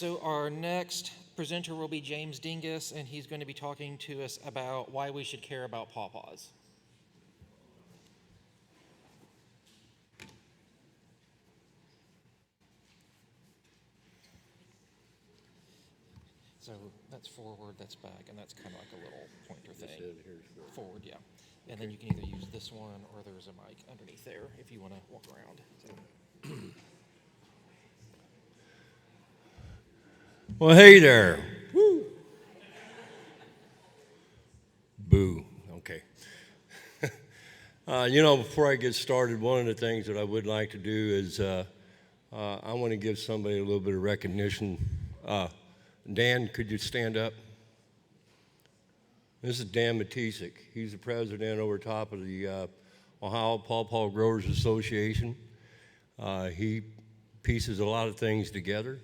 So our next presenter will be James Dingus, and he's going to be talking to us about why we should care about pawpaws. So that's forward, that's back, and that's kind of like a little pointer thing. Forward, yeah. And then you can either use this one or there's a mic underneath there if you want to walk around. So. Well, hey there. Woo. Boo. Okay. Before I get started, one of the things that I would like to do is I want to give somebody a little bit of recognition. Dan, could you stand up? This is Dan Matisek. He's the president over top of the Ohio Pawpaw Growers Association. He pieces a lot of things together.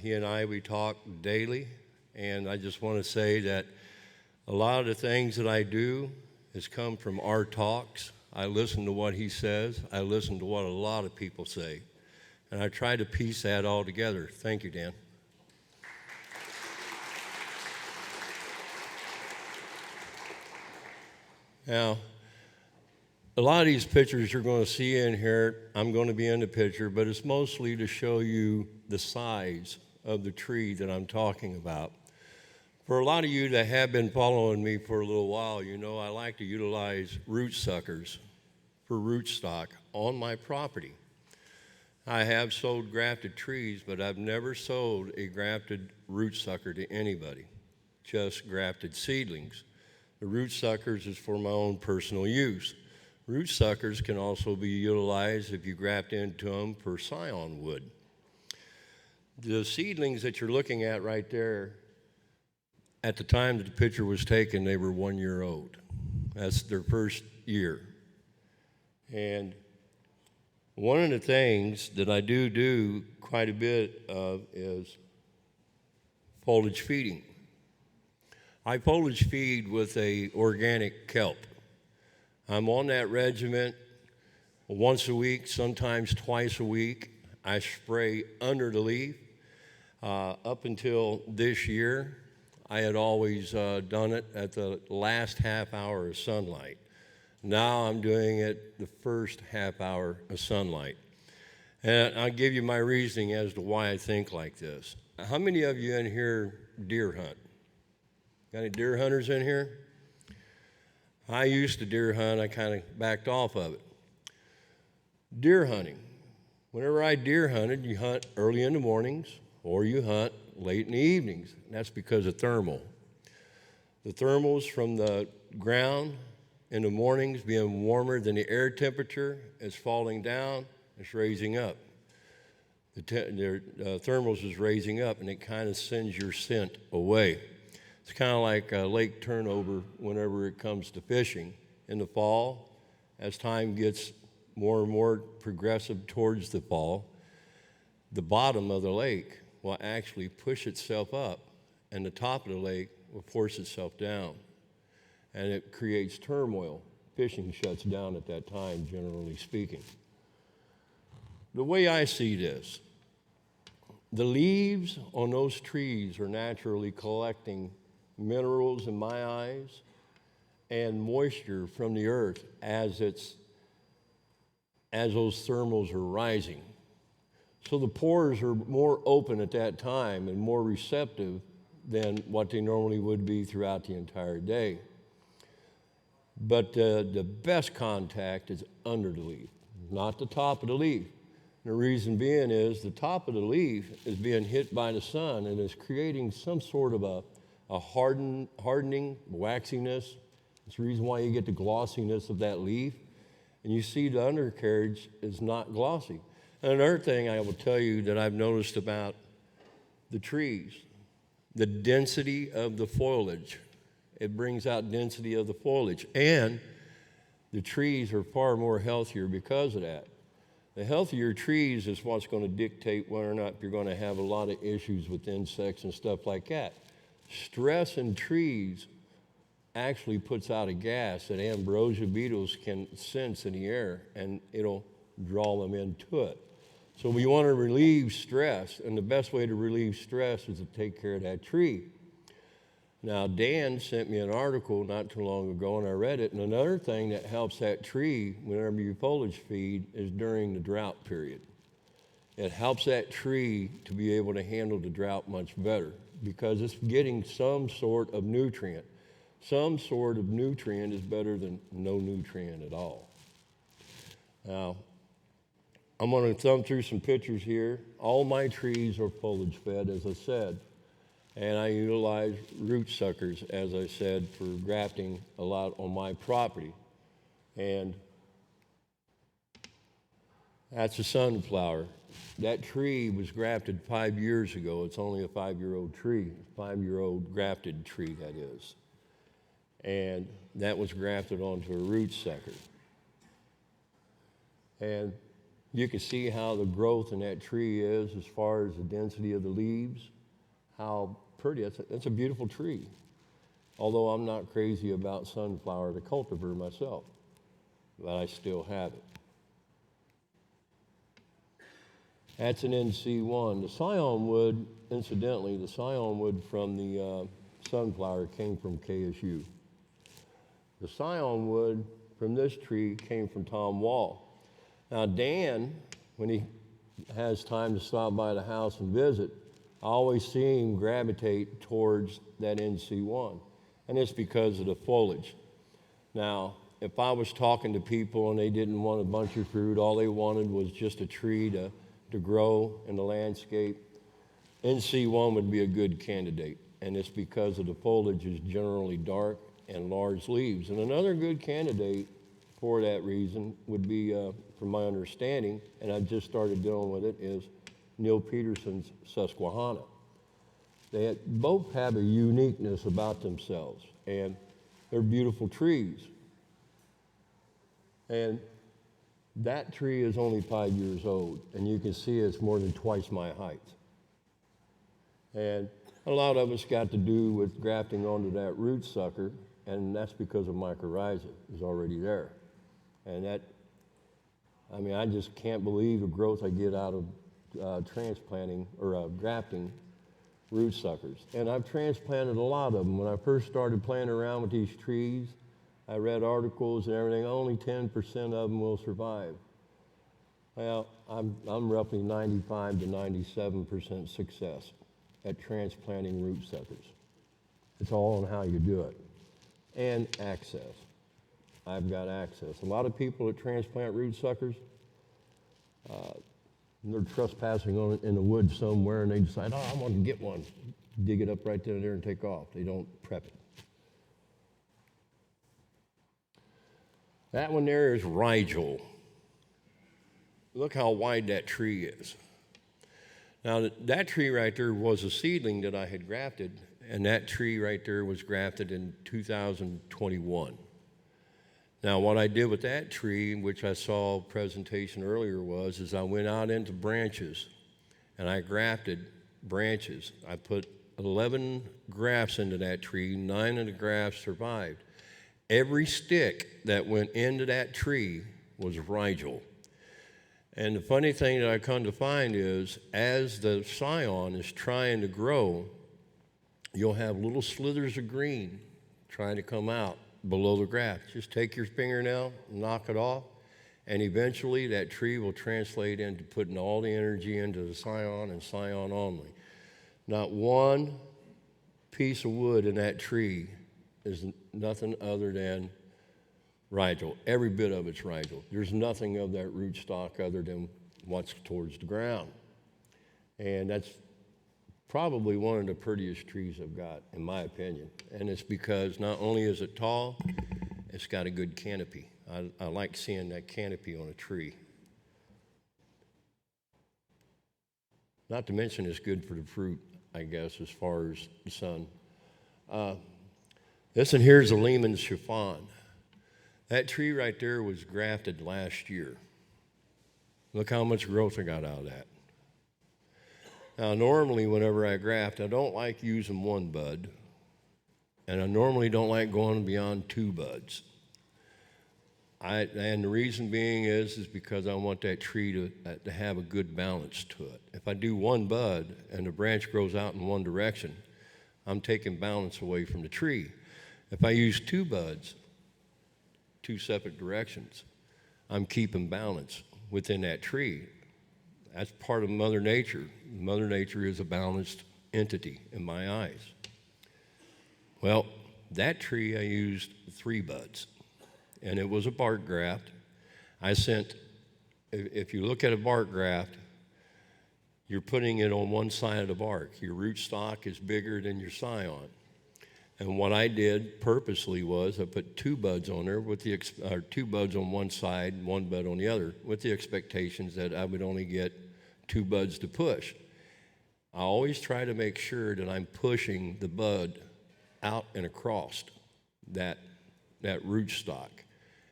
He and we talk daily, and I just want to say that a lot of the things that I do has come from our talks. I listen to what he says. I listen to what a lot of people say, and I try to piece that all together. Thank you, Dan. Now, a lot of these pictures you're going to see in here, I'm going to be in the picture, but it's mostly to show you the size of the tree that I'm talking about. For a lot of you that have been following me for a little while, you know I like to utilize root suckers for root stock on my property. I have sold grafted trees, but I've never sold a grafted root sucker to anybody, just grafted seedlings. The root suckers is for my own personal use. Root suckers can also be utilized if you graft into them for scion wood. The seedlings that you're looking at right there, at the time that the picture was taken, they were 1 year old. That's their first year. And one of the things that I do quite a bit of is foliage feeding. I foliage feed with a organic kelp. I'm on that regimen once a week, sometimes twice a week. I spray under the leaf. Up until this year, I had always done it at the last half hour of sunlight. Now I'm doing it the first half hour of sunlight. And I'll give you my reasoning as to why I think like this. How many of you in here deer hunt? Got any deer hunters in here? I used to deer hunt. I kind of backed off of it. Deer hunting. Whenever I deer hunted, you hunt early in the mornings or you hunt late in the evenings. That's because of thermal. The thermals from the ground in the mornings being warmer than the air temperature is falling down, it's raising up. The thermals is raising up, and it kind of sends your scent away. It's kind of like a lake turnover whenever it comes to fishing. In the fall, as time gets more and more progressive towards the fall, the bottom of the lake will actually push itself up, and the top of the lake will force itself down. And it creates turmoil. Fishing shuts down at that time, generally speaking. The way I see this, the leaves on those trees are naturally collecting minerals in my eyes and moisture from the earth as those thermals are rising. So the pores are more open at that time and more receptive than what they normally would be throughout the entire day. But the best contact is under the leaf, not the top of the leaf. And the reason being is the top of the leaf is being hit by the sun and is creating some sort of a hardening, waxiness. It's the reason why you get the glossiness of that leaf. And you see the undercarriage is not glossy. And another thing I will tell you that I've noticed about the trees, the density of the foliage. It brings out density of the foliage. And the trees are far more healthier because of that. The healthier trees is what's going to dictate whether or not you're going to have a lot of issues with insects and stuff like that. Stress in trees actually puts out a gas that ambrosia beetles can sense in the air, and it'll draw them into it. So we want to relieve stress, and the best way to relieve stress is to take care of that tree. Now, Dan sent me an article not too long ago, and I read it, and another thing that helps that tree whenever you foliage feed is during the drought period. It helps that tree to be able to handle the drought much better because it's getting some sort of nutrient. Some sort of nutrient is better than no nutrient at all. Now, I'm going to thumb through some pictures here. All my trees are foliage fed, as I said, and I utilize root suckers, as I said, for grafting a lot on my property. And that's a sunflower. That tree was grafted 5 years ago. It's only a 5-year-old tree, 5-year-old grafted tree, that is. And that was grafted onto a root sucker. And you can see how the growth in that tree is as far as the density of the leaves, how pretty. That's a beautiful tree. Although I'm not crazy about sunflower, the cultivar myself, but I still have it. That's an NC1. The scion wood, incidentally, the scion wood from the sunflower came from KSU. The scion wood from this tree came from Tom Wall. Now, Dan, when he has time to stop by the house and visit, I always see him gravitate towards that NC1, and it's because of the foliage. Now, if I was talking to people and they didn't want a bunch of fruit, all they wanted was just a tree to grow in the landscape, NC1 would be a good candidate, and it's because of the foliage is generally dark and large leaves. And another good candidate for that reason would be, from my understanding, and I just started dealing with it, is Neil Peterson's Susquehanna. They both have a uniqueness about themselves, and they're beautiful trees. And that tree is only 5 years old, and you can see it's more than twice my height. And a lot of it's got to do with grafting onto that root sucker, and that's because of mycorrhiza is already there. And that, I mean, I just can't believe the growth I get out of transplanting or grafting root suckers. And I've transplanted a lot of them. When I first started playing around with these trees, I read articles and everything, only 10% of them will survive. Well, I'm roughly 95 to 97% success at transplanting root suckers. It's all on how you do it. And access. I've got access. A lot of people that transplant root suckers, they're trespassing on it in the woods somewhere, and they decide, oh, I want to get one. Dig it up right then and there and take off. They don't prep it. That one there is Rigel. Look how wide that tree is. Now, that tree right there was a seedling that I had grafted, and that tree right there was grafted in 2021. Now, what I did with that tree, which I saw a presentation earlier, is I went out into branches, and I grafted branches. I put 11 grafts into that tree. 9 of the grafts survived. Every stick that went into that tree was Rigel. And the funny thing that I come to find is, as the scion is trying to grow, you'll have little slithers of green trying to come out below the graft. Just take your fingernail, knock it off, and eventually that tree will translate into putting all the energy into the scion and scion only. Not one piece of wood in that tree is nothing other than Rigel. Every bit of it's Rigel. There's nothing of that rootstock other than what's towards the ground. And that's probably one of the prettiest trees I've got, in my opinion. And it's because not only is it tall, it's got a good canopy. I like seeing that canopy on a tree. Not to mention it's good for the fruit, I guess, as far as the sun. This one here is a Lehman's chiffon. That tree right there was grafted last year. Look how much growth I got out of that. Now, normally whenever I graft, I don't like using one bud, and I normally don't like going beyond 2 buds. And the reason being is because I want that tree to have a good balance to it. If I do one bud and the branch grows out in one direction, I'm taking balance away from the tree. If I use two buds, two separate directions, I'm keeping balance within that tree. That's part of Mother Nature. Mother Nature is a balanced entity in my eyes. Well, that tree I used 3 buds, and it was a bark graft. If you look at a bark graft, you're putting it on one side of the bark. Your rootstock is bigger than your scion. And what I did purposely was I put 2 buds on there with 2 buds on one side, 1 bud on the other, with the expectations that I would only get 2 buds to push. I always try to make sure that I'm pushing the bud out and across that rootstock.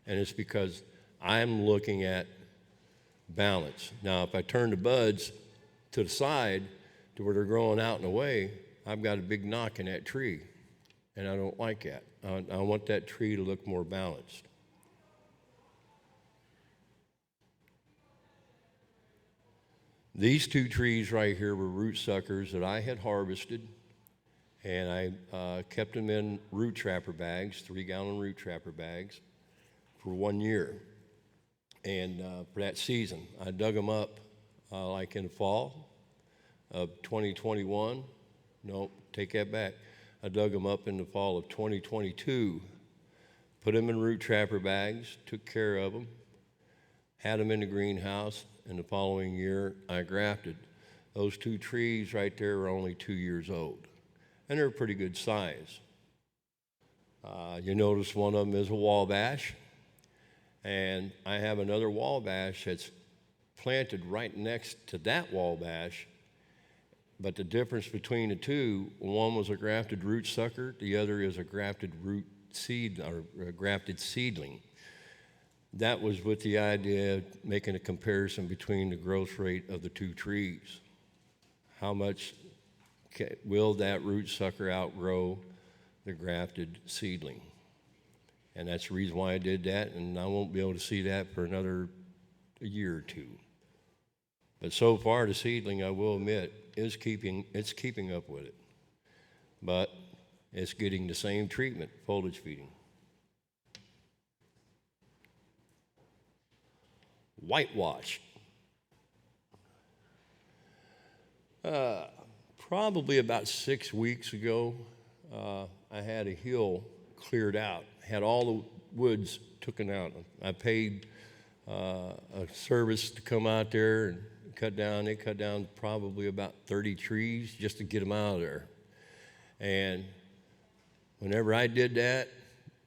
And it's because I'm looking at balance. Now, if I turn the buds to the side to where they're growing out and away, I've got a big knock in that tree. And I don't like that. I want that tree to look more balanced. These 2 trees right here were root suckers that I had harvested, and I kept them in root trapper bags, 3-gallon root trapper bags, for 1 year. And for that season, I dug them up like in the fall of 2021. No, take that back. I dug them up in the fall of 2022, put them in root trapper bags, took care of them, had them in the greenhouse, and the following year I grafted. Those 2 trees right there are only 2 years old, and they're a pretty good size. You notice one of them is a wabash, and I have another wabash that's planted right next to that wabash. But the difference between the 2, one was a grafted root sucker, the other is a grafted root seed or a grafted seedling. That was with the idea of making a comparison between the growth rate of the 2 trees. How much will that root sucker outgrow the grafted seedling? And that's the reason why I did that, and I won't be able to see that for another year or 2. But so far, the seedling, I will admit, it's keeping up with it. But it's getting the same treatment, foliage feeding. Whitewash. Probably about 6 weeks ago, I had a hill cleared out, had all the woods taken out. I paid a service to come out there and cut down. They cut down probably about 30 trees just to get them out of there. And whenever I did that,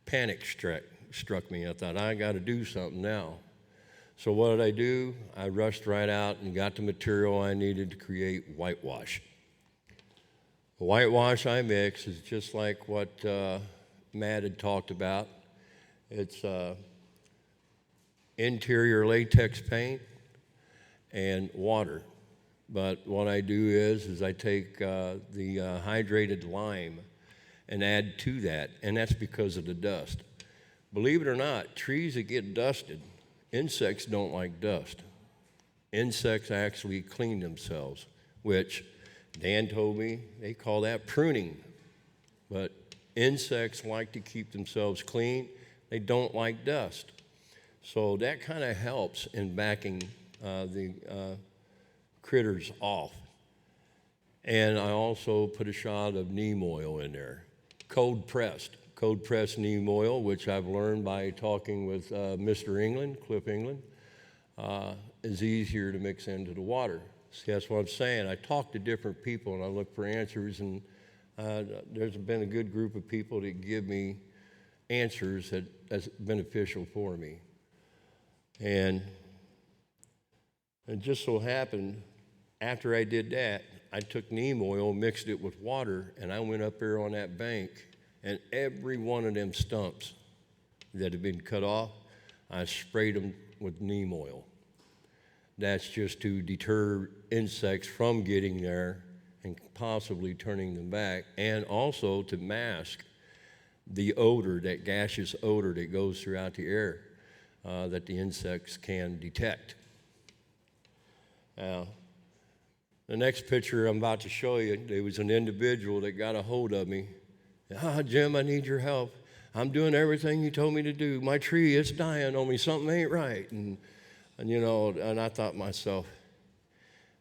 panic struck me. I thought, I got to do something now. So what did I do? I rushed right out and got the material I needed to create whitewash. The whitewash I mix is just like what Matt had talked about. It's interior latex paint and water. But what I do is I take the hydrated lime and add to that, and that's because of the dust. Believe it or not, trees that get dusted, insects don't like dust. Insects actually clean themselves, which Dan told me they call that pruning. But insects like to keep themselves clean. They don't like dust. So that kind of helps in backing the critters off. And I also put a shot of neem oil in there, cold pressed neem oil, which I've learned by talking with Mr. England, Cliff England, is easier to mix into the water. See, that's what I'm saying. I talk to different people and I look for answers, and there's been a good group of people that give me answers that's beneficial for me. And it just so happened, after I did that, I took neem oil, mixed it with water, and I went up there on that bank, and every one of them stumps that had been cut off, I sprayed them with neem oil. That's just to deter insects from getting there and possibly turning them back, and also to mask the odor, that gaseous odor that goes throughout the air. that the insects can detect. Now, the next picture I'm about to show you, there was an individual that got a hold of me. Jim, I need your help. I'm doing everything you told me to do. My tree, it's dying on me. Something ain't right. And I thought to myself,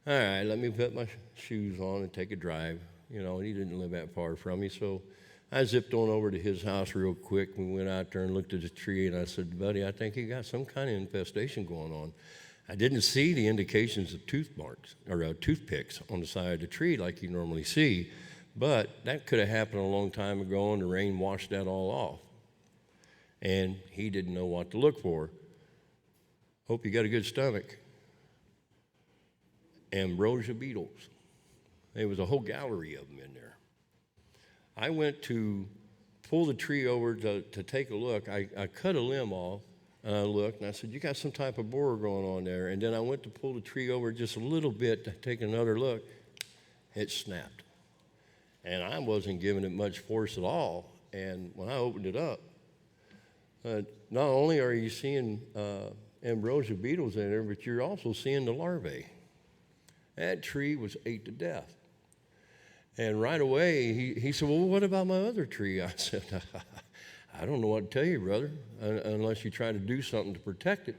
all right, let me put my shoes on and take a drive. He didn't live that far from me, so I zipped on over to his house real quick. We went out there and looked at the tree, and I said, buddy, I think you got some kind of infestation going on. I didn't see the indications of tooth marks or toothpicks on the side of the tree like you normally see, but that could have happened a long time ago, and the rain washed that all off. And he didn't know what to look for. Hope you got a good stomach. Ambrosia beetles. There was a whole gallery of them in there. I went to pull the tree over to take a look. I cut a limb off, and I looked, and I said, you got some type of borer going on there. And then I went to pull the tree over just a little bit to take another look. It snapped. And I wasn't giving it much force at all. And when I opened it up, not only are you seeing ambrosia beetles in there, but you're also seeing the larvae. That tree was ate to death. And right away, he said, well, what about my other tree? I said, I don't know what to tell you, brother, unless you try to do something to protect it.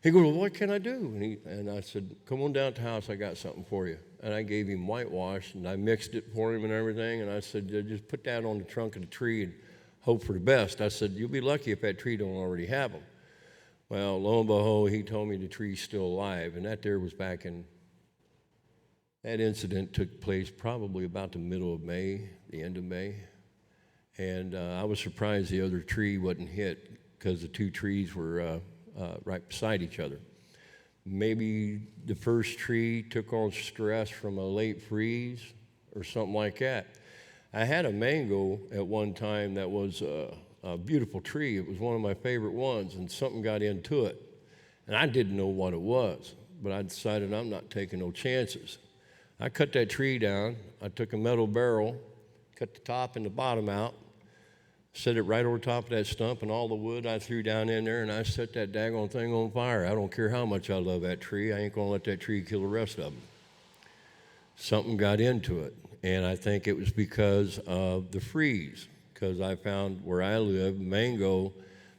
He goes, well, what can I do? And I said, come on down to the house, I got something for you. And I gave him whitewash, and I mixed it for him and everything, and I said, just put that on the trunk of the tree and hope for the best. I said, you'll be lucky if that tree don't already have them. Well, lo and behold, he told me the tree's still alive, and that there was back in, that incident took place probably about the middle of May, the end of May. And I was surprised the other tree wasn't hit because the two trees were right beside each other. Maybe the first tree took on stress from a late freeze or something like that. I had a mango at one time that was a beautiful tree. It was one of my favorite ones, and something got into it. And I didn't know what it was, but I decided I'm not taking no chances. I cut that tree down. I took a metal barrel, cut the top and the bottom out, set it right over top of that stump, and all the wood I threw down in there, and I set that daggone thing on fire. I don't care how much I love that tree. I ain't going to let that tree kill the rest of them. Something got into it, and I think it was because of the freeze, because I found where I live, mango,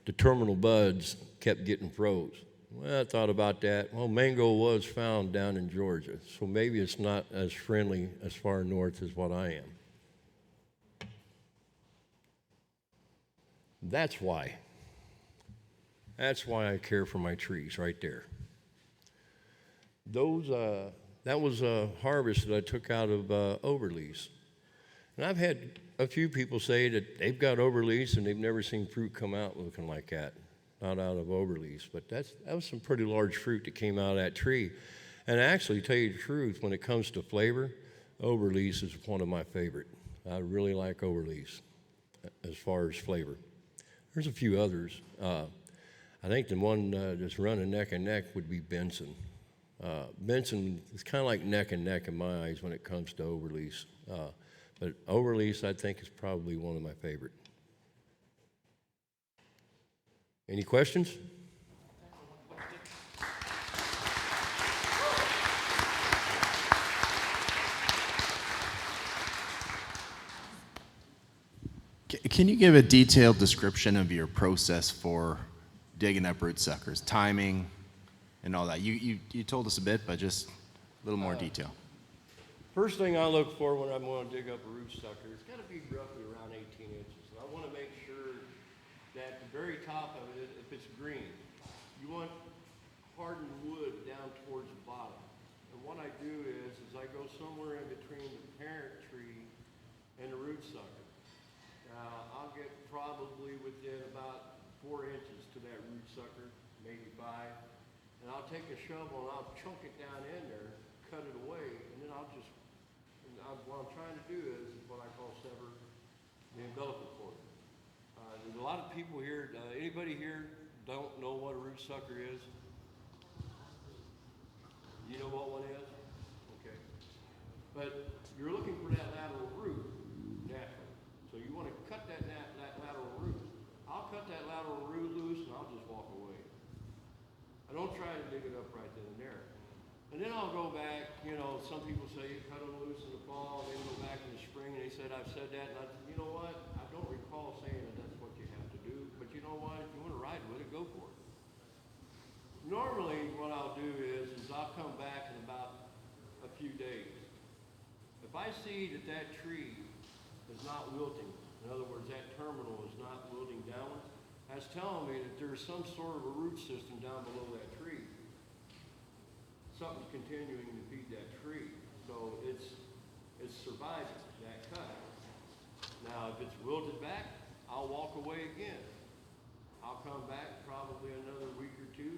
the terminal buds kept getting froze. Well, I thought about that. Well, mango was found down in Georgia, so maybe it's not as friendly as far north as what I am. That's why. That's why I care for my trees right there. That was a harvest that I took out of overlease. And I've had a few people say that they've got overlease and they've never seen fruit come out looking like that. Not out of overlease, but that was some pretty large fruit that came out of that tree. And actually, to tell you the truth, when it comes to flavor, overlease is one of my favorite. I really like overlease as far as flavor. There's a few others. I think the one that's running neck and neck would be Benson. Benson is kind of like neck and neck in my eyes when it comes to overlease. But overlease, I think, is probably one of my favorite. Any questions? Can you give a detailed description of your process for digging up root suckers, timing, and all that? You told us a bit, but just a little more detail. First thing I look for when I'm going to dig up a root sucker, it's got to be roughly around 18 inches. And I want to make sure that the very top of it, if it's green, you want hardened wood down towards the bottom. And what I do is I go somewhere in between the parent tree and the root sucker. I'll get probably within about 4 inches to that root sucker, maybe 5. And I'll take a shovel and I'll chunk it down in there, cut it away, and then what I'm trying to do is what I call sever the umbilical cord. There's a lot of people here, anybody here don't know what a root sucker is? You know what one is? Okay. But you're looking for that lateral root, naturally. So you want to cut that lateral root. I'll cut that lateral root loose and I'll just walk away. I don't try to dig it up right then and there. And then I'll go back, you know, some people say you cut them loose in the fall, and then go back in the spring, and they said, I've said that, and I said, you know what? I don't recall saying that that's what you have to do, but you know what? If you want to ride with it, go for it. Normally, what I'll do is I'll come back in about a few days. If I see that that tree is not wilting, in other words, that terminal is not wilting downwards, that's telling me that there's some sort of a root system down below that tree. Something's continuing to feed that tree. So it's surviving that cut. Now, if it's wilted back, I'll walk away again. I'll come back probably another week or two.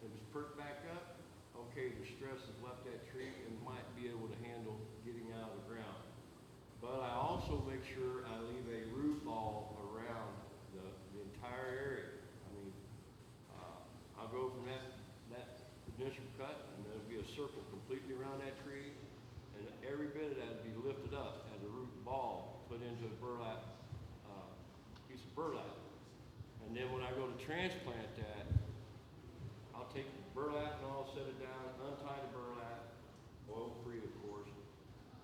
If it's perked back up, okay, the stress has left that tree and might be able to handle getting out of the ground. But I also make sure I leave a root ball around the entire area. I mean, I'll go from that initial cut, and there'll be a circle completely around that tree, and every bit of that will be lifted up as a root ball put into a burlap, piece of burlap. And then when I go to transplant that, I'll take the burlap and I'll set it down, untie the burlap, oil-free of course,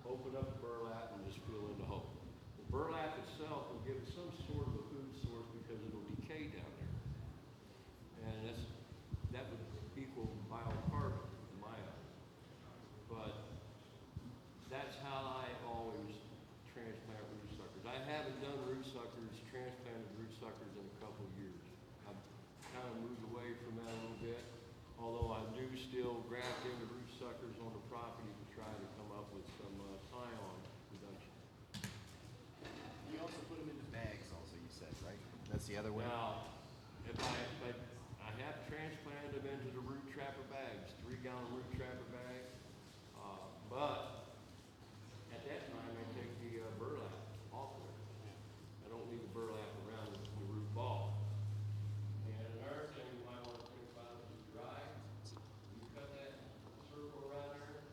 open up the burlap and just fill in the hole. The burlap itself will give it some sort of a food source because it'll decay down there. And that would equal biocarbon in my eyes. But that's how I always transplant root suckers. I haven't done transplanted root suckers in a couple of years. I've kind of moved away from that a little bit, although I do still graft into root suckers on the property to try to come up with some scion production. You also put them into bags also, you said, right? That's the other way? Now, if I have transplanted them into the root trapper bags, 3-gallon root trapper bags, but at that time I take the burlap off of it. I don't leave the burlap around the root ball. And another thing you might want to think about is dry. You cut that circle around there,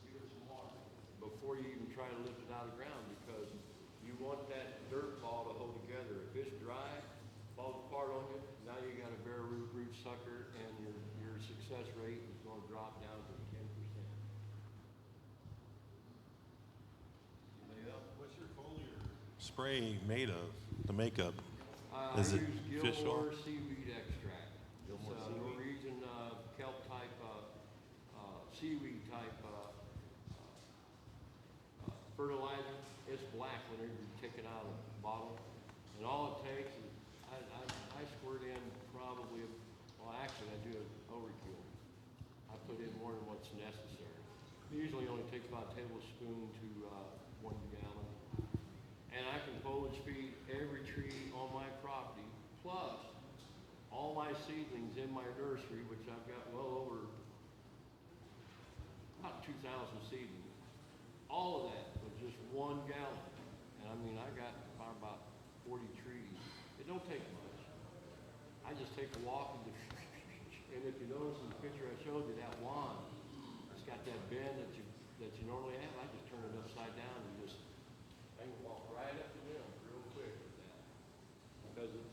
give it some water before you even try to lift it out of the ground, because you want that dirt ball to hold together. If it's dry, falls apart on you, now you got a bare root sucker, and your success rate is going to drop down to 10%. What's your foliar spray made of? The makeup? I Is it use fish oil? Gilmore seaweed extract. Gilmore It's seaweed? Norwegian kelp type, seaweed type fertilizer. It's black whenever you take it out of the bottle. And all it takes is, I squirt in probably, well actually I do an overkill. I put in more than what's necessary. It usually only takes about a tablespoon to 1 gallon. And I can foliage feed every tree on my property, plus all my seedlings in my nursery, which I've got well over about 2,000 seedlings. All of that with just 1 gallon. And I mean, I got about 40 trees. It don't take much. I just take a walk and if you notice in the picture I showed you, that wand, it's got that bend that you normally have. I just turn it upside down and I can walk right up to them real quick with that. Because the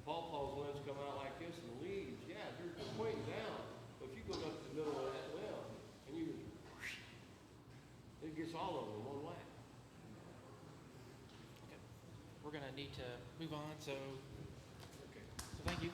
pawpaws limbs come out like this, and the leaves, yeah, they're pointing down. But if you go up to the middle of that limb and you just it gets all of them in one whack. Okay. We're going to need to move on, so thank you.